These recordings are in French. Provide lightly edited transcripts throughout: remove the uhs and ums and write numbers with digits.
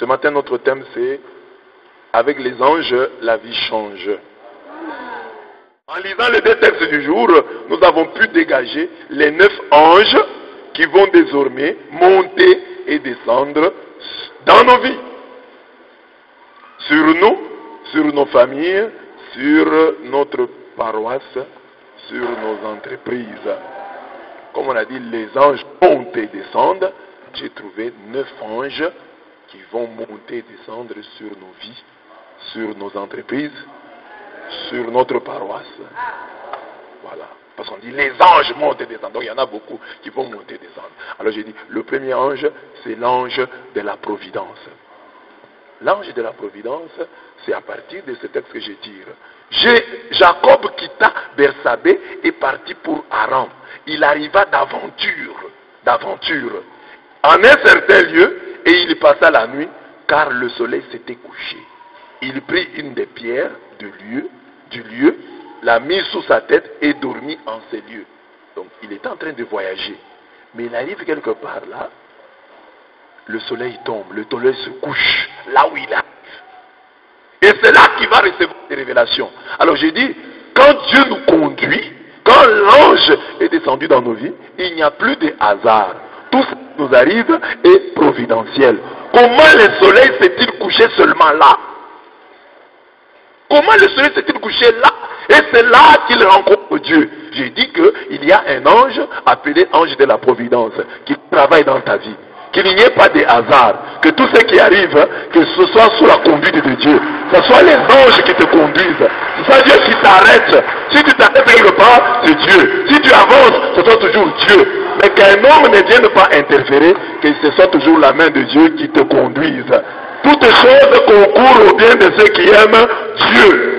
matin, notre thème c'est « Avec les anges, la vie change ». En lisant les deux textes du jour, nous avons pu dégager les 9 anges qui vont désormais monter et descendre dans nos vies. Sur nous, sur nos familles, sur notre paroisse, sur nos entreprises. Comme on a dit, les anges montent et descendent. J'ai trouvé 9 anges qui vont monter et descendre sur nos vies, sur nos entreprises, sur notre paroisse. Voilà. Parce qu'on dit les anges montent et descendent. Donc il y en a beaucoup qui vont monter et descendre. Alors j'ai dit, le premier ange, c'est l'ange de la providence. L'ange de la providence, c'est à partir de ce texte que je tire. Jacob quitta Bersabée et partit pour Haran. Il arriva d'aventure, en un certain lieu, et il y passa la nuit, car le soleil s'était couché. Il prit une des pierres du lieu, l'a mise sous sa tête et dormit en ces lieux. Donc il est en train de voyager. Mais il arrive quelque part là, le soleil tombe, le soleil se couche là où il arrive. Et c'est là qu'il va recevoir des révélations. Alors j'ai dit, quand Dieu nous conduit, quand l'ange est descendu dans nos vies, il n'y a plus de hasard. Tout ce qui nous arrive est providentiel. Comment le soleil s'est-il couché seulement là? Comment le soleil s'est-il couché là? Et c'est là qu'il rencontre Dieu. J'ai dit qu'il y a un ange appelé ange de la providence qui travaille dans ta vie. Qu'il n'y ait pas de hasard. Que tout ce qui arrive, que ce soit sous la conduite de Dieu. Que ce soit les anges qui te conduisent. Ce soit Dieu qui t'arrête. Si tu t'arrêtes quelque part, c'est Dieu. Si tu avances, ce soit toujours Dieu. Mais qu'un homme ne vienne pas interférer, que ce soit toujours la main de Dieu qui te conduise. Toutes choses concourent au bien de ceux qui aiment Dieu.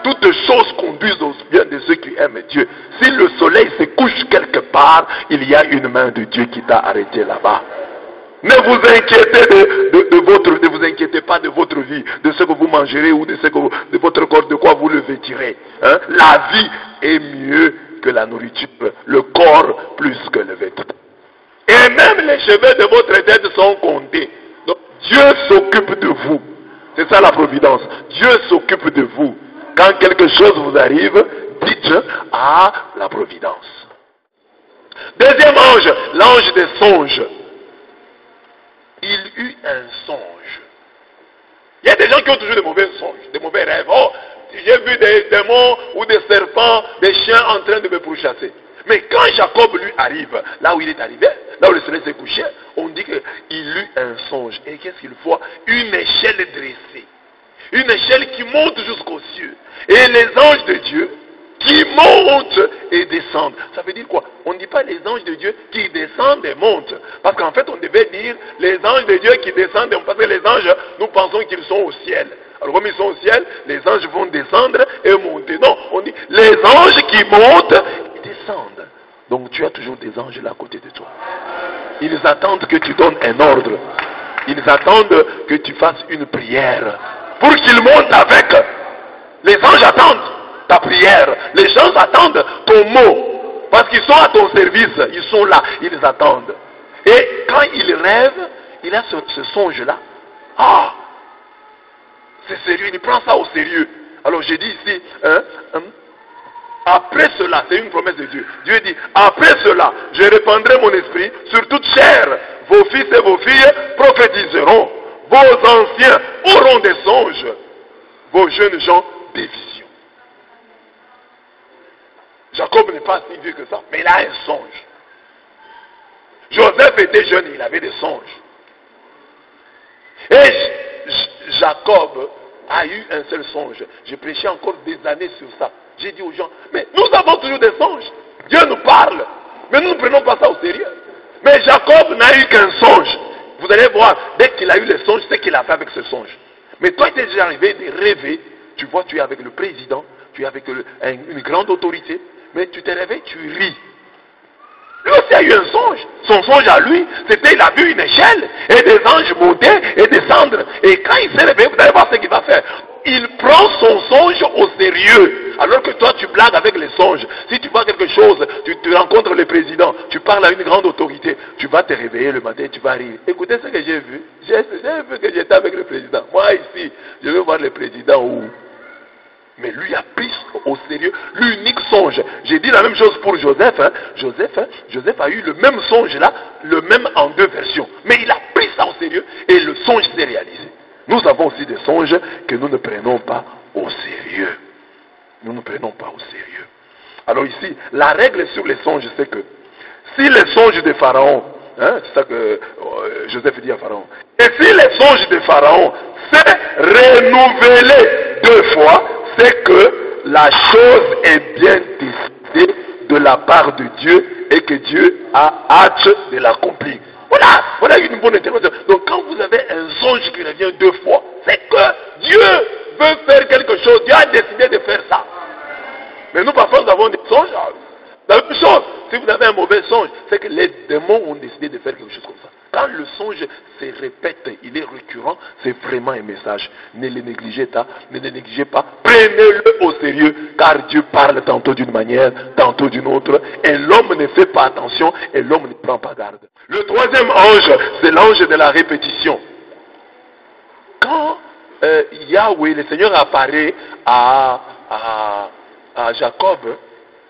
Toutes choses conduisent au bien de ceux qui aiment Dieu. Si le soleil se couche quelque part, il y a une main de Dieu qui t'a arrêté là-bas. Ne vous inquiétez ne vous inquiétez pas de votre vie, de ce que vous mangerez ou de votre corps, de quoi vous le vêtirez. Hein? La vie est mieux que la nourriture, le corps plus que le vêtement. Et même les cheveux de votre tête sont comptés. Donc Dieu s'occupe de vous. C'est ça la providence. Dieu s'occupe de vous. Quand quelque chose vous arrive, dites à la providence. Deuxième ange, l'ange des songes. Il eut un songe. Il y a des gens qui ont toujours de mauvais songes, de mauvais rêves. Oh, j'ai vu des démons ou des serpents, des chiens en train de me pourchasser. Mais quand Jacob lui arrive, là où il est arrivé, là où le soleil s'est couché, on dit qu'il eut un songe. Et qu'est-ce qu'il voit? Une échelle dressée. Une échelle qui monte jusqu'aux cieux. Et les anges de Dieu qui montent et descendent. Ça veut dire quoi? On ne dit pas les anges de Dieu qui descendent et montent. Parce qu'en fait, on devait dire les anges de Dieu qui descendent et montent. Parce que les anges, nous pensons qu'ils sont au ciel. Alors comme ils sont au ciel, les anges vont descendre et monter. Non, on dit les anges qui montent et descendent. Donc tu as toujours des anges là à côté de toi. Ils attendent que tu donnes un ordre. Ils attendent que tu fasses une prière. Pour qu'ils montent avec. Les anges attendent ta prière. Les gens attendent ton mot. Parce qu'ils sont à ton service. Ils sont là. Ils attendent. Et quand il rêve, il a ce songe-là. Ah! C'est sérieux. Il prend ça au sérieux. Alors j'ai dit ici, après cela, c'est une promesse de Dieu. Dieu dit, après cela, je répandrai mon esprit sur toute chair. Vos fils et vos filles prophétiseront. Vos anciens auront des songes. Vos jeunes gens, des visions. Jacob n'est pas si vieux que ça, mais il a un songe. Joseph était jeune, il avait des songes. Et Jacob a eu un seul songe. J'ai prêché encore des années sur ça. J'ai dit aux gens, mais nous avons toujours des songes. Dieu nous parle, mais nous ne prenons pas ça au sérieux. Mais Jacob n'a eu qu'un songe. Vous allez voir, dès qu'il a eu le songe, c'est qu'il a fait avec ce songe. Mais toi, il t'est déjà arrivé de rêver. Tu vois, tu es avec le président, tu es avec une grande autorité, mais tu te réveilles, tu ris. Lui aussi a eu un songe. Son songe à lui, c'était il a vu une échelle et des anges monter et descendre. Et quand il s'est réveillé, vous allez voir ce qu'il va faire. Il prend son songe au sérieux. Alors que toi, tu blagues avec les songes. Si tu vois quelque chose, tu rencontres le président, tu parles à une grande autorité, tu vas te réveiller le matin, tu vas rire. Écoutez ce que j'ai vu. J'ai vu que j'étais avec le président. Moi ici, je veux voir le président où. Mais lui a pris au sérieux l'unique songe. J'ai dit la même chose pour Joseph. Joseph a eu le même songe là, le même en deux versions. Mais il a pris ça au sérieux et le songe s'est réalisé. Nous avons aussi des songes que nous ne prenons pas au sérieux. Nous ne prenons pas au sérieux. Alors ici, la règle sur les songes, c'est que si les songes de Pharaon, c'est ça que Joseph dit à Pharaon, et si les songes de Pharaon s'est renouvelé 2 fois, c'est que la chose est bien décidée de la part de Dieu et que Dieu a hâte de l'accomplir. Voilà une bonne interprétation. Donc quand vous avez un songe qui revient 2 fois, c'est que Dieu veut faire quelque chose. Dieu a décidé de faire ça. Mais nous parfois nous avons des songes. La même chose, si vous avez un mauvais songe, c'est que les démons ont décidé de faire quelque chose comme ça. Quand le songe se répète, il est récurrent, c'est vraiment un message. Ne le négligez pas, prenez-le au sérieux, car Dieu parle tantôt d'une manière, tantôt d'une autre, et l'homme ne fait pas attention, et l'homme ne prend pas garde. Le 3e ange, c'est l'ange de la répétition. Quand Yahweh, le Seigneur, apparaît à Jacob,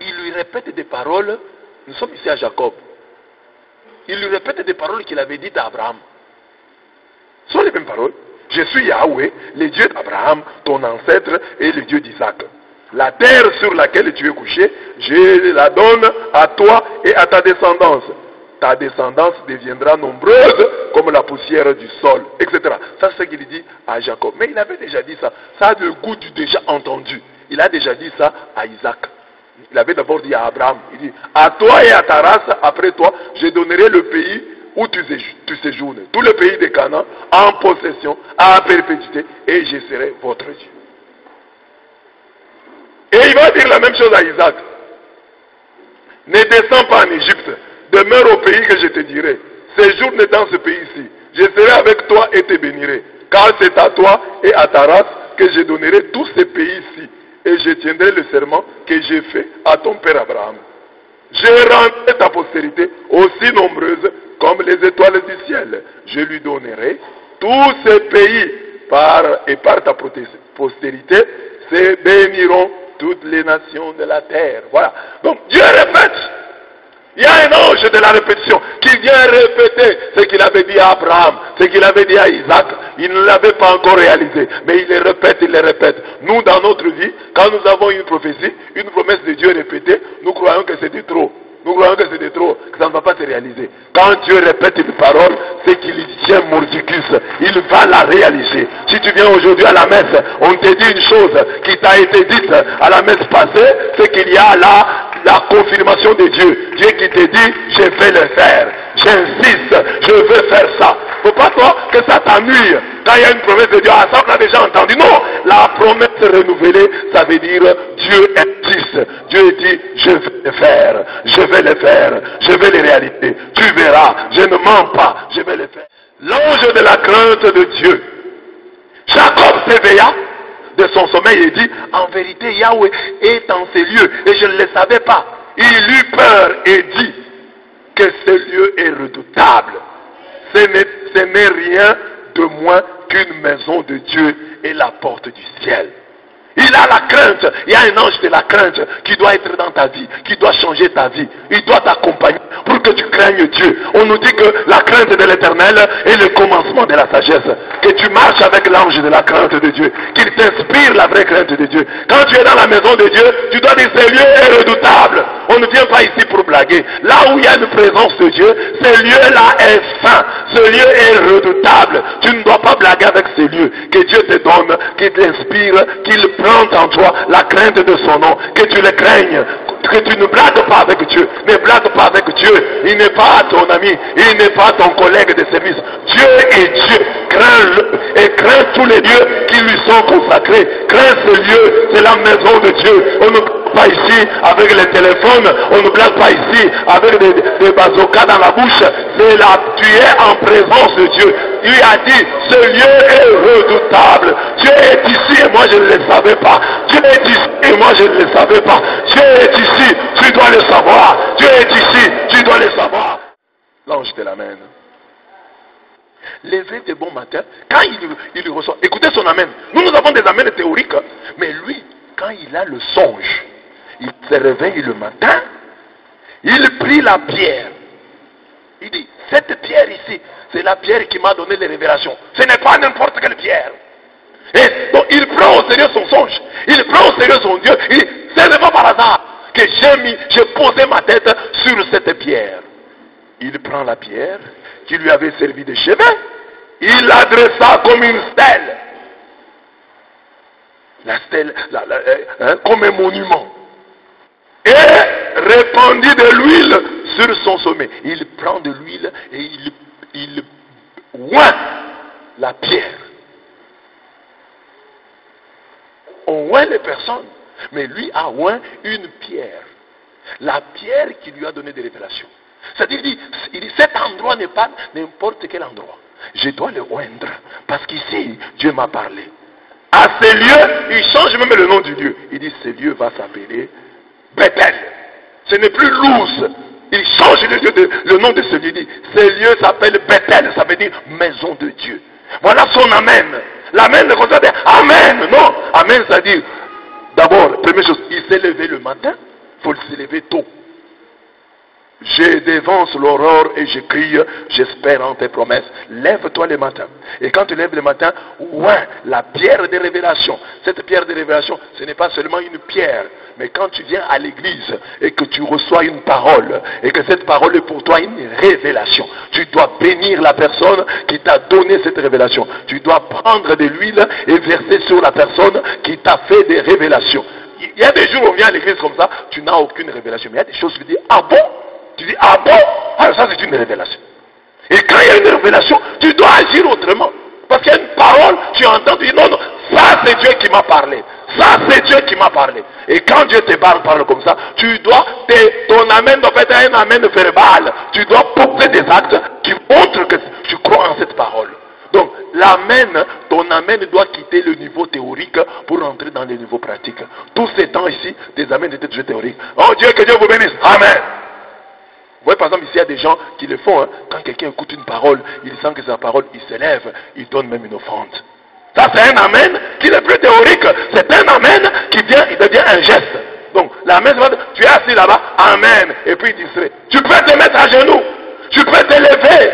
il lui répète des paroles. Nous sommes ici à Jacob. Il lui répète des paroles qu'il avait dites à Abraham. Ce sont les mêmes paroles. Je suis Yahweh, le Dieu d'Abraham, ton ancêtre, et le Dieu d'Isaac. La terre sur laquelle tu es couché, je la donne à toi et à ta descendance. Ta descendance deviendra nombreuse comme la poussière du sol, etc. Ça, c'est ce qu'il dit à Jacob. Mais il avait déjà dit ça. Ça a le goût du déjà entendu. Il a déjà dit ça à Isaac. Il avait d'abord dit à Abraham, il dit, à toi et à ta race, après toi, je donnerai le pays où tu séjournes, tout le pays de Canaan, en possession, à perpétuité, et je serai votre Dieu. Et il va dire la même chose à Isaac. Ne descends pas en Égypte, demeure au pays que je te dirai. Séjourne dans ce pays-ci. Je serai avec toi et te bénirai. Car c'est à toi et à ta race que je donnerai tous ces pays-ci. Et je tiendrai le serment que j'ai fait à ton père Abraham. Je rendrai ta postérité aussi nombreuse comme les étoiles du ciel. Je lui donnerai tous ces pays par ta postérité se béniront toutes les nations de la terre. Voilà. Donc Dieu répète. Il y a un ange de la répétition qui vient répéter ce qu'il avait dit à Abraham, ce qu'il avait dit à Isaac. Il ne l'avait pas encore réalisé, mais il les répète, il les répète. Nous, dans notre vie, quand nous avons une prophétie, une promesse de Dieu répétée, nous croyons que c'était trop. Nous croyons que c'était trop, que ça ne va pas se réaliser. Quand Dieu répète une parole, c'est qu'il y tient mordicus. Il va la réaliser. Si tu viens aujourd'hui à la messe, on te dit une chose qui t'a été dite à la messe passée, c'est qu'il y a là la confirmation de Dieu. Dieu qui te dit, je vais le faire. J'insiste, je veux faire ça. Faut pas toi que ça t'ennuie. Quand il y a une promesse de Dieu, ah ça on a déjà entendu. Non, la promesse renouvelée, ça veut dire Dieu insiste. Dieu dit, je vais le faire, je vais le faire, je vais les réaliser. Tu verras, je ne mens pas, je vais le faire. L'ange de la crainte de Dieu. Jacob s'éveilla de son sommeil et dit, en vérité Yahweh est en ces lieux et je ne le savais pas. Il eut peur et dit que ce lieu est redoutable. Ce n'est rien de moins qu'une maison de Dieu et la porte du ciel. Il a la crainte, il y a un ange de la crainte qui doit être dans ta vie, qui doit changer ta vie. Il doit t'accompagner pour que tu craignes Dieu. On nous dit que la crainte de l'Éternel est le commencement de la sagesse. Que tu marches avec l'ange de la crainte de Dieu, qu'il t'inspire la vraie crainte de Dieu. Quand tu es dans la maison de Dieu, tu dois dire ce lieu est redoutable. On ne vient pas ici pour blaguer. Là où il y a une présence de Dieu, ce lieu-là est saint. Ce lieu est redoutable. Tu ne dois pas blaguer avec ce lieu. Que Dieu te donne, qu'il t'inspire, qu'il prend en toi la crainte de son nom. Que tu le craignes. Que tu ne blagues pas avec Dieu. Ne blague pas avec Dieu. Il n'est pas ton ami. Il n'est pas ton collègue de service. Dieu est Dieu. Crains-le et crains tous les lieux qui lui sont consacrés. Crains ce lieu. C'est la maison de Dieu. On ne pas ici avec les téléphones, on ne blague pas ici avec des bazookas dans la bouche. C'est là, tu es en présence de Dieu. Il a dit, ce lieu est redoutable. Dieu est ici et moi je ne le savais pas. Dieu est ici et moi je ne le savais pas. Dieu est ici, tu dois le savoir. Dieu est ici, tu dois le savoir. L'ange te l'amène. Levé de bon matin, quand il reçoit, écoutez son amène. Nous avons des amènes théoriques, mais lui, quand il a le songe, il se réveille le matin, il prit la pierre. Il dit, cette pierre ici, c'est la pierre qui m'a donné les révélations. Ce n'est pas n'importe quelle pierre. Et donc il prend au sérieux son songe, il prend au sérieux son Dieu. Il dit, ce n'est pas par hasard que j'ai posé ma tête sur cette pierre. Il prend la pierre qui lui avait servi de chevet, il l'adressa comme une stèle. La stèle, comme un monument. Et répandit de l'huile sur son sommet. Il prend de l'huile et il oint la pierre. On oint les personnes, mais lui a oint une pierre. La pierre qui lui a donné des révélations. C'est-à-dire, il dit, cet endroit n'est pas n'importe quel endroit. Je dois le oindre. Parce qu'ici, Dieu m'a parlé. À ces lieux, il change même le nom du lieu. Il dit, ce lieu va s'appeler Bethel. Ce n'est plus Luz. Il change le nom de ce lieu. Il dit, ce lieu s'appelle Bethel. Ça veut dire maison de Dieu. Voilà son amen. L'amen ne constate amen. Non, amen, ça veut dire, d'abord, première chose, il s'est levé le matin. Il faut se lever tôt. Je dévance l'aurore et je crie, j'espère en tes promesses. Lève-toi le matin. Et quand tu lèves le matin, ouais, la pierre de révélation. Cette pierre de révélation, ce n'est pas seulement une pierre. Mais quand tu viens à l'église et que tu reçois une parole, et que cette parole est pour toi une révélation, tu dois bénir la personne qui t'a donné cette révélation. Tu dois prendre de l'huile et verser sur la personne qui t'a fait des révélations. Il y a des jours où on vient à l'église comme ça, tu n'as aucune révélation. Mais il y a des choses où tu dis, ah bon? Tu dis, ah bon? Alors ça c'est une révélation. Et quand il y a une révélation, tu dois agir autrement. Parce qu'il y a une parole, tu entends, tu dis, non, non, ça c'est Dieu qui m'a parlé. Ça c'est Dieu qui m'a parlé. Et quand Dieu te parle comme ça, tu dois, ton amen doit être un amen verbal. Tu dois poser des actes qui montrent que tu crois en cette parole. Donc, l'amen, ton amen doit quitter le niveau théorique pour entrer dans le niveau pratique. Tous ces temps ici, des amens étaient toujours théoriques. Oh Dieu, que Dieu vous bénisse. Amen. Vous voyez, par exemple, ici, il y a des gens qui le font. Hein. Quand quelqu'un écoute une parole, il sent que c'est la parole, il s'élève, il donne même une offrande. Ça, c'est un amen qui n'est plus théorique. C'est un amen qui vient, il devient un geste. Donc, l'amen, tu es assis là-bas, amen. Et puis, il dit, tu peux te mettre à genoux. Tu peux t'élever.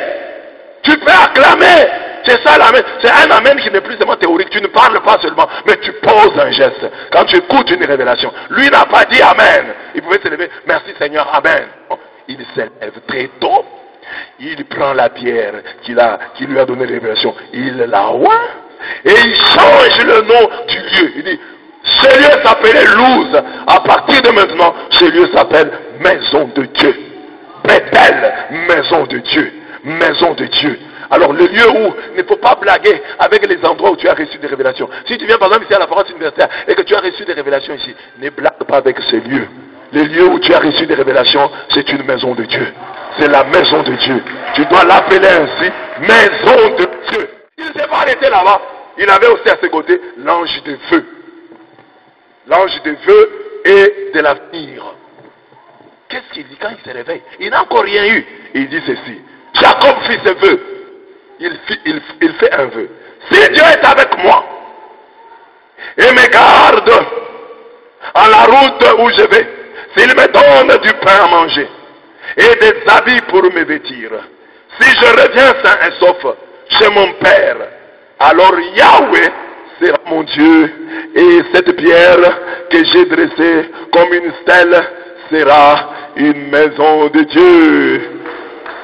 Tu peux acclamer. C'est ça l'amen. C'est un amen qui n'est plus seulement théorique. Tu ne parles pas seulement, mais tu poses un geste. Quand tu écoutes une révélation, lui n'a pas dit amen. Il pouvait se lever, merci Seigneur, amen. Bon, il s'élève très tôt. Il prend la pierre qui lui a donné la révélation. Il la oint et il change le nom du lieu. Il dit, ce lieu s'appelait Luz. À partir de maintenant, ce lieu s'appelle Maison de Dieu. Bethel, Maison de Dieu. Maison de Dieu. Alors le lieu où il ne faut pas blaguer avec les endroits où tu as reçu des révélations. Si tu viens par exemple ici à la France universitaire et que tu as reçu des révélations ici, ne blague pas avec ces lieux. Les lieux où tu as reçu des révélations, c'est une maison de Dieu. C'est la maison de Dieu. Tu dois l'appeler ainsi, maison de Dieu. Il ne s'est pas arrêté là-bas. Il avait aussi à ses côtés l'ange de feu. L'ange de feu et de l'avenir. Qu'est-ce qu'il dit quand il se réveille? Il n'a encore rien eu. Il dit ceci. Jacob fit ses vœux. Il fait un vœu. Si Dieu est avec moi et me garde à la route où je vais, s'il me donne du pain à manger et des habits pour me vêtir, si je reviens sain et sauf chez mon Père, alors Yahweh sera mon Dieu et cette pierre que j'ai dressée comme une stèle sera une maison de Dieu.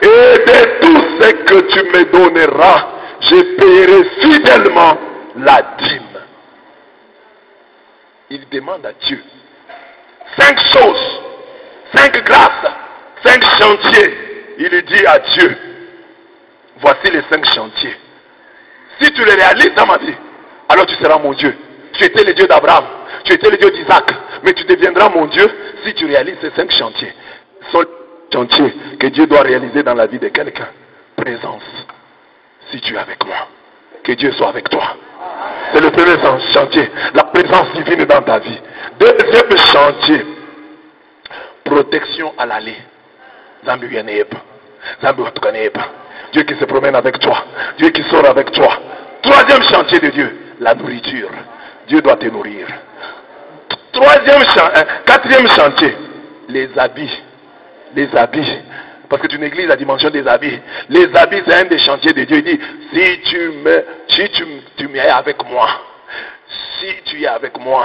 Et de tout ce que tu me donneras, je paierai fidèlement la dîme. Il demande à Dieu 5 choses, 5 grâces, 5 chantiers. Il dit à Dieu, voici les 5 chantiers. Si tu les réalises dans ma vie, alors tu seras mon Dieu. Tu étais le Dieu d'Abraham, tu étais le Dieu d'Isaac. Mais tu deviendras mon Dieu si tu réalises ces 5 chantiers. Ce sont les chantiers que Dieu doit réaliser dans la vie de quelqu'un. Présence. Si tu es avec moi, que Dieu soit avec toi. C'est le premier chantier. La présence divine dans ta vie. Deuxième chantier. Protection à l'aller. Dieu qui se promène avec toi. Dieu qui sort avec toi. Troisième chantier de Dieu. La nourriture. Dieu doit te nourrir. Quatrième chantier. Les habits. Les habits. Parce que tu négliges la dimension des habits. Les habits, c'est un des chantiers de Dieu. Il dit, si tu es avec moi, si tu es avec moi,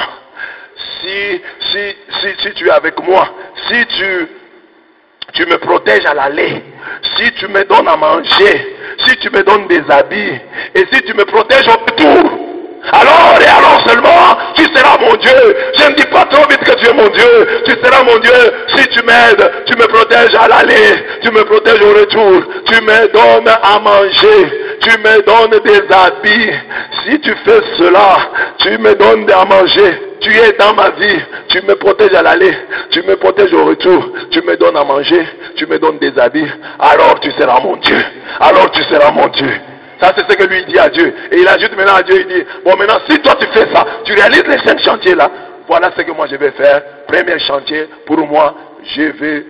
si tu es avec moi, si tu me protèges à l'aller, si tu me donnes à manger, si tu me donnes des habits, et si tu me protèges au retour, alors et alors seulement, tu seras mon Dieu. Je ne dis pas trop vite que tu es mon Dieu. Tu seras mon Dieu si tu m'aides, tu me protèges à l'aller, tu me protèges au retour, tu me donnes à manger, tu me donnes des habits. Si tu fais cela, tu me donnes à manger. Tu es dans ma vie, tu me protèges à l'aller, tu me protèges au retour, tu me donnes à manger, tu me donnes des habits, alors tu seras mon Dieu. Alors tu seras mon Dieu. Ça, c'est ce que lui dit à Dieu. Et il ajoute maintenant à Dieu, il dit, bon, maintenant, si toi tu fais ça, tu réalises les 5 chantiers là, voilà ce que moi je vais faire. Premier chantier, pour moi, je vais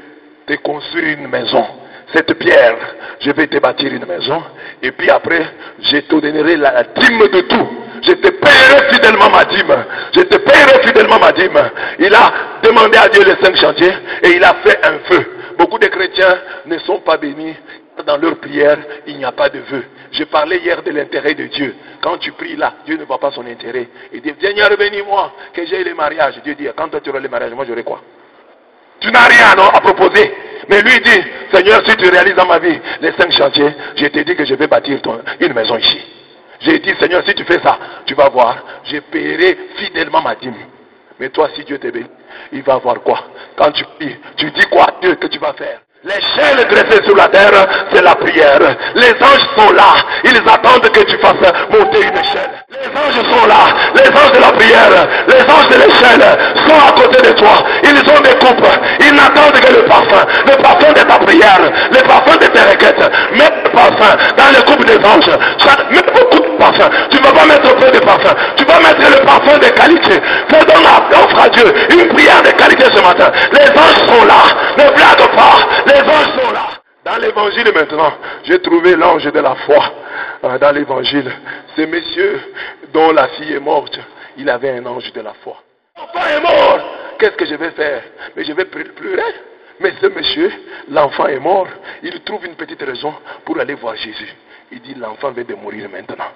te construire une maison. Cette pierre, je vais te bâtir une maison. Et puis après, je te donnerai la dîme de tout. Je te paierai fidèlement ma dîme. Je te paierai fidèlement ma dîme. Il a demandé à Dieu les 5 chantiers et il a fait un feu. Beaucoup de chrétiens ne sont pas bénis. Dans leur prière, il n'y a pas de vœu. Je parlais hier de l'intérêt de Dieu. Quand tu pries là, Dieu ne voit pas son intérêt. Il dit, Seigneur, bénis-moi, que j'ai les mariages. Dieu dit, quand toi tu auras les mariages, moi j'aurai quoi? Tu n'as rien non, à proposer. Mais lui dit, Seigneur, si tu réalises dans ma vie les 5 chantiers, je t'ai dit que je vais bâtir une maison ici. J'ai dit, Seigneur, si tu fais ça, tu vas voir, je paierai fidèlement ma dîme. Mais toi, si Dieu te bénit, il va voir quoi? Quand tu pries, tu dis quoi à Dieu que tu vas faire? L'échelle dressée sur la terre, c'est la prière. Les anges sont là. Ils attendent que tu fasses monter une échelle. Les anges sont là. Les anges de la prière, les anges de l'échelle sont à côté de toi. Ils ont des coupes. Ils n'attendent que le parfum de ta prière, le parfum de tes requêtes. Mets le parfum dans les coupes des anges. Mets beaucoup de parfum. Tu ne vas pas mettre peu de parfum. Tu vas mettre le parfum de qualité. Fais donc offre à Dieu une prière de qualité ce matin. Les anges sont là. Ne blague pas. Les anges sont là. Dans l'évangile maintenant, j'ai trouvé l'ange de la foi. Dans l'évangile, ce monsieur dont la fille est morte, il avait un ange de la foi. L'enfant est mort. Qu'est-ce que je vais faire? Mais je vais pleurer. Mais ce monsieur, l'enfant est mort. Il trouve une petite raison pour aller voir Jésus. Il dit, l'enfant vient de mourir maintenant.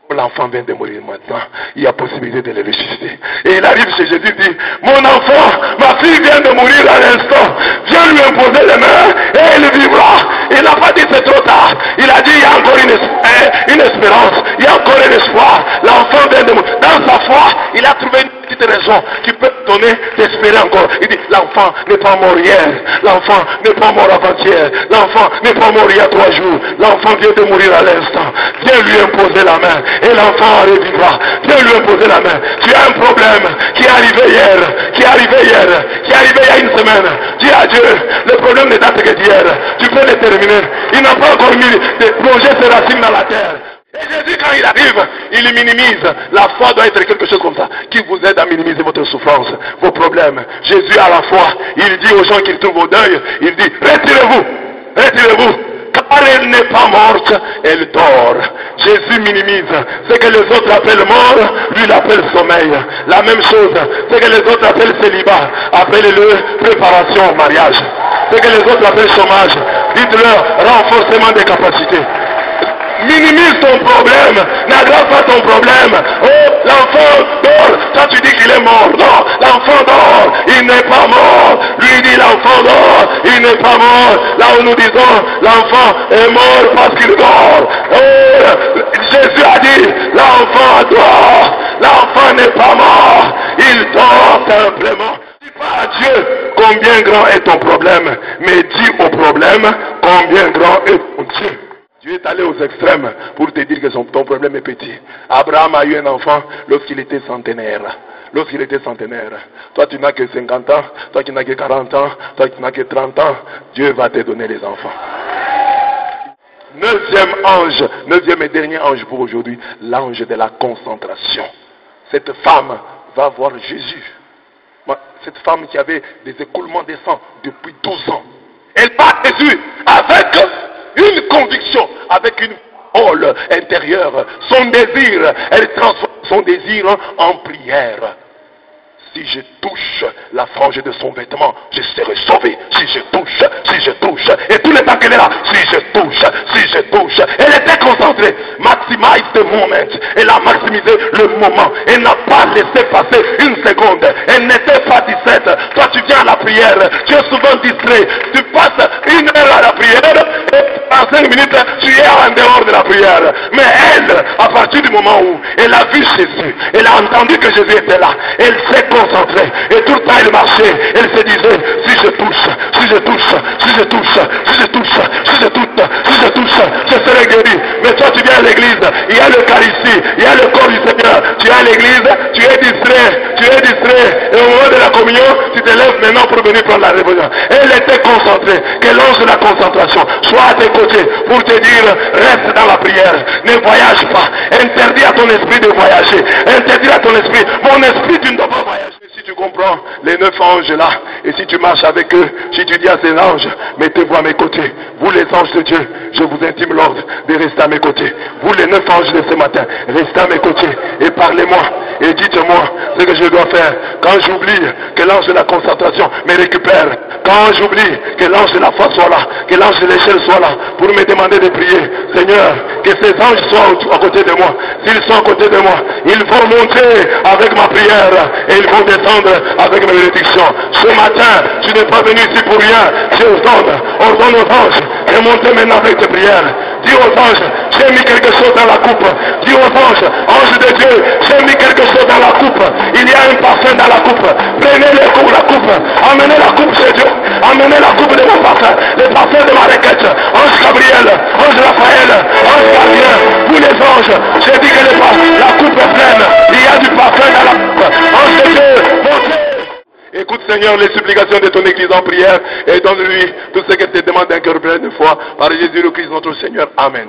L'enfant vient de mourir maintenant. Il y a possibilité de le ressusciter. Et il arrive chez Jésus et dit, mon enfant, ma fille vient de mourir à l'instant. Viens lui imposer les mains et il vivra. Il n'a pas dit c'est trop tard. Il a dit il y a encore une espérance. Il y a encore un espoir. L'enfant vient de mourir. Dans sa foi, il a trouvé une petite raison qui peut donner d'espérer encore. Il dit l'enfant n'est pas mort hier. L'enfant n'est pas mort avant-hier. L'enfant n'est pas mort il y a 3 jours. L'enfant vient de mourir à l'instant. Viens lui imposer la main. Et l'enfant revivra. Viens lui imposer la main. Tu as un problème qui est arrivé hier, qui est arrivé il y a une semaine. Dis à Dieu, le problème ne date que d'hier. Tu peux le terminer. Il n'a pas encore mis de plonger ses racines dans la terre. Et Jésus, quand il arrive, il minimise. La foi doit être quelque chose comme ça, qui vous aide à minimiser votre souffrance, vos problèmes. Jésus a la foi. Il dit aux gens qui trouvent au deuil, il dit, retirez-vous, retirez-vous. Car elle n'est pas morte, elle dort. Jésus minimise. Ce que les autres appellent mort, lui il appelle sommeil. La même chose, ce que les autres appellent célibat, appelez-le préparation au mariage. Ce que les autres appellent chômage, dites-leur renforcement des capacités. Minimise ton problème, n'aggrave pas ton problème. Oh, l'enfant dort, toi tu dis qu'il est mort. Non, l'enfant dort, il n'est pas mort. Lui dit l'enfant dort, il n'est pas mort. Là où nous disons l'enfant est mort parce qu'il dort. Oh, Jésus a dit l'enfant dort, l'enfant n'est pas mort, il dort simplement. Dis pas à Dieu combien grand est ton problème, mais dis au problème combien grand est ton Dieu. Dieu est allé aux extrêmes pour te dire que ton problème est petit. Abraham a eu un enfant lorsqu'il était centenaire. lorsqu'il était centenaire. Toi, tu n'as que 50 ans, toi qui n'as que 40 ans, toi qui n'as que 30 ans, Dieu va te donner les enfants. Neuvième ange, neuvième et dernier ange pour aujourd'hui, l'ange de la concentration. Cette femme va voir Jésus. Cette femme qui avait des écoulements de sang depuis 12 ans. Elle va à Jésus avec une conviction, avec une parole intérieure. Son désir, elle transforme son désir en prière. Si je touche la frange de son vêtement, je serai sauvé. Si je touche, et tout le temps qu'elle est là, si je touche, elle était concentrée. Maximize the moment. Elle a maximisé le moment. Elle n'a pas laissé passer une seconde. Elle n'était pas distraite. Toi, tu viens à la prière, tu es souvent distrait. Tu passes une heure à la prière, et en 5 minutes, tu es en dehors de la prière. Mais elle, à partir du moment où elle a vu Jésus, elle a entendu que Jésus était là, elle s'est concentrée. Et tout le temps elle marchait, elle se disait, si je touche, je serai guéri. Mais toi tu viens à l'église, il y a l'Eucharistie, il y a le corps du Seigneur. Tu es à l'église, tu es distrait. Et au moment de la communion, tu te lèves maintenant pour venir prendre la révolution. Elle était concentrée. Que l'ange de la concentration soit à tes côtés pour te dire, reste dans la prière, ne voyage pas. Interdis à ton esprit de voyager. Interdis à ton esprit, mon esprit tu ne dois pas voyager. Si tu comprends les 9 anges là, et si tu marches avec eux, si tu dis à ces anges, mettez-vous à mes côtés, vous les anges de Dieu, je vous intime l'ordre de rester à mes côtés. Vous les 9 anges de ce matin, restez à mes côtés et parlez-moi et dites-moi ce que je dois faire. Quand j'oublie que l'ange de la concentration me récupère, quand j'oublie que l'ange de la foi soit là, que l'ange de l'échelle soit là pour me demander de prier, Seigneur, que ces anges soient à côté de moi. S'ils sont à côté de moi, ils vont monter avec ma prière et ils vont descendre avec mes bénédictions. Ce matin, tu n'es pas venu ici pour rien. Je ordonne aux anges de monter maintenant avec tes prières. Dis aux anges, j'ai mis quelque chose dans la coupe. Dis aux anges, anges de Dieu, j'ai mis quelque chose dans la coupe. Il y a un parfum dans la coupe. Prenez la coupe. Amenez la coupe chez Dieu. Amenez la coupe de mon parfum. Le parfum de ma requête. Ange Gabriel, ange Raphaël, ange gardien. Vous les anges, j'ai dit que la coupe est pleine. Il y a du parfum dans la coupe. Ange de Dieu, montez. Écoute Seigneur les supplications de ton église en prière et donne-lui tout ce qu'elle te demande d'un cœur plein de foi par Jésus le Christ notre Seigneur. Amen.